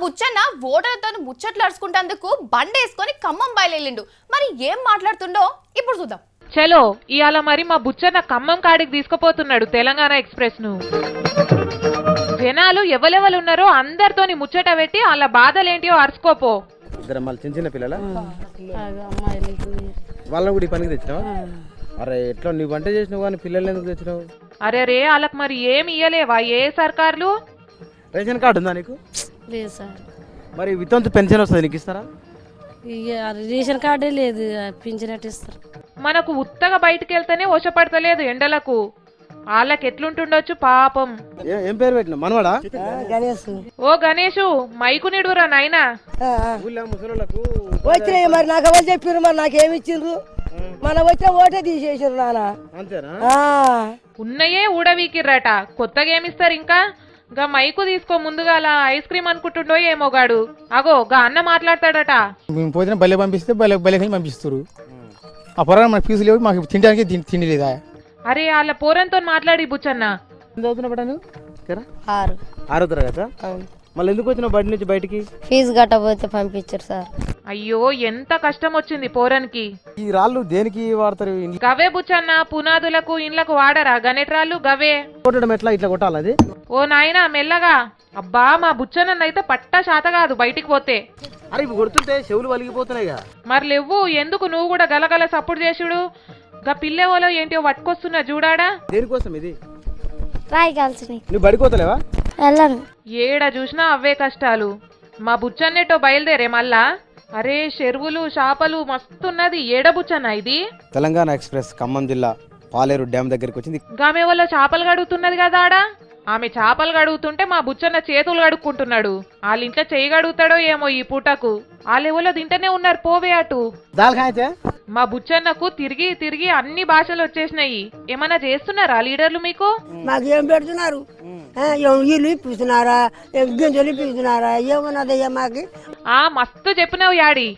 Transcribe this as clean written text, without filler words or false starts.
బుచ్చన్న ఓటర్లతో ముచ్చట్లు అరుచుకుంటేందుకు బండేసుకొని ఖమ్మం బయలుదేరిండు. మరి ఏం మాట్లాడుతుండో ఇప్పుడు చూద్దాం. చలో ఇవాళ మరి మా బుచ్చన్న ఖమ్మం కాడికి తీసుకుపోతున్నాడు తెలంగాణ ఎక్స్ప్రెస్ ను. జనాలు ఎవరెవరు ఉన్నారో అందరితోని ముచ్చట పెట్టి వాళ్ళ బాధలేంటియో అరుచుకోపో. చిన్న చిన్న పిల్లల వాళ్ళని కూడా ఈ పనికి తెచ్చినావా? అరే ఎట్లా నీ వంట చేసినావు కానీ పిల్లలు ఎందుకు తెచ్చినావు? అరే రే వాళ్ళకి మరి ఏమి ఇయ్యలేవా ఏ సర్కార్లు? రేషన్ కార్డు ఉందా నీకు? లేదు సార్. మరి వితంతు పెన్షన్ వస్తుంది, నీకు ఇస్తారా? రేషన్ కార్డే లేదు, పింఛనట్టు ఇస్తారు. మనకు ఉత్తగా బయటకు వెళ్తేనే వశపడతలేదు ఎండలకు. వాళ్ళకి ఎట్లుంటుండొచ్చు పాపం. ఏం పేరు పెట్టినా మనవాడా? గణేష్. ఓ గణేషు మైకు నిడురా నాయనా. వచ్చినాయి మరి నాకు ఎవరు చెప్పారు, మరి నాకేమి ఇచ్చిండ్రు? మన వచ్చిన ఓటే తీసేసారు నానా. అంతేనా? ఉన్నయే ఊడవీకిర్రట, కొత్తగా ఏమిస్తారు ఇంకా? గా మైకు తీసుకో ముందుగా అలా ఐస్ క్రీమ్ అనుకుంటుండో ఏమోగాడు. అగో గా అన్న మాట్లాడతాడట. మేము పోతే బల్లె పంపిస్తే బల్లె పంపిస్తారు. ఆ పొర మన ఫీజు లేవు, మాకు తినడానికి తిండి లేదా? అరే వాళ్ళ పోరంతో మాట్లాడి బుచ్చన్న. ఆరో తరగతి. మళ్ళీ ఎందుకు వచ్చినావు బడి నుంచి బయటికి? ఫీజు కట్టబోతే పంపించారు సార్. అయ్యో ఎంత కష్టం వచ్చింది పోరన్కి. ఈ రాళ్ళు దేనికి వాడతారు? గవే బుచ్చన్న పునాదులకు ఇండ్లకు వాడరా గనెట్రాళ్ళు గవే. కొట్టడం ఎట్లా? ఇట్లా కొట్టాలి అది? ఓ నాయనా మెల్లగా. అబ్బా మా బుచ్చన్నైతే పట్టా శాత కాదు బయటికి పోతే. అరే ఇవి కొడుతుంటే చెవులు వలిగిపోతున్నాయిగా. మరి లేవు ఎందుకు నువ్వు కూడా గలగల సప్పుడు చేసుడు? గా పిల్లెవలో ఏంటో పట్టుకొస్తున్నా చూడాడా. దేనికోసం ఇది? రాయి కాల్సి నువ్వు బడిపోతలేవా? వెళ్ళను. ఏడ చూసినా అవే కష్టాలు. మా బుచ్చన్నేటో బయలుదేరే మళ్ళా. అరే చెరువులు చేపలు మస్తున్నది. ఏడ బుచ్చన్న ఇది? తెలంగాణ ఎక్స్ప్రెస్ ఖమ్మం జిల్లా పాలేరు డ్యామ్ దగ్గరికి వచ్చింది. గామె వల్ల చేపలు గడుగుతున్నది కదా ఆడ. ఆమె చేపలు గడుగుతుంటే మా బుచ్చన్న చేతులు గడుక్కుంటున్నాడు. వాళ్ళ ఇంట్లో చేయి గడుగుతాడో ఏమో ఈ పూటకు. వాళ్ళెవలో తింటనే ఉన్నారు పోవే అటు. మా బుచ్చన్నకు తిరిగి తిరిగి అన్ని భాషలు వచ్చేసినాయి. ఏమన్నా చేస్తున్నారా లీడర్లు మీకు? మాకు ఏం పెడుతున్నారు? ఇల్లు ఇప్పిస్తున్నారా, గింజలు ఇప్పిస్తున్నారా? ఏమన్నదయ్యా మాకు? మస్తు చెప్పినావు యాడి.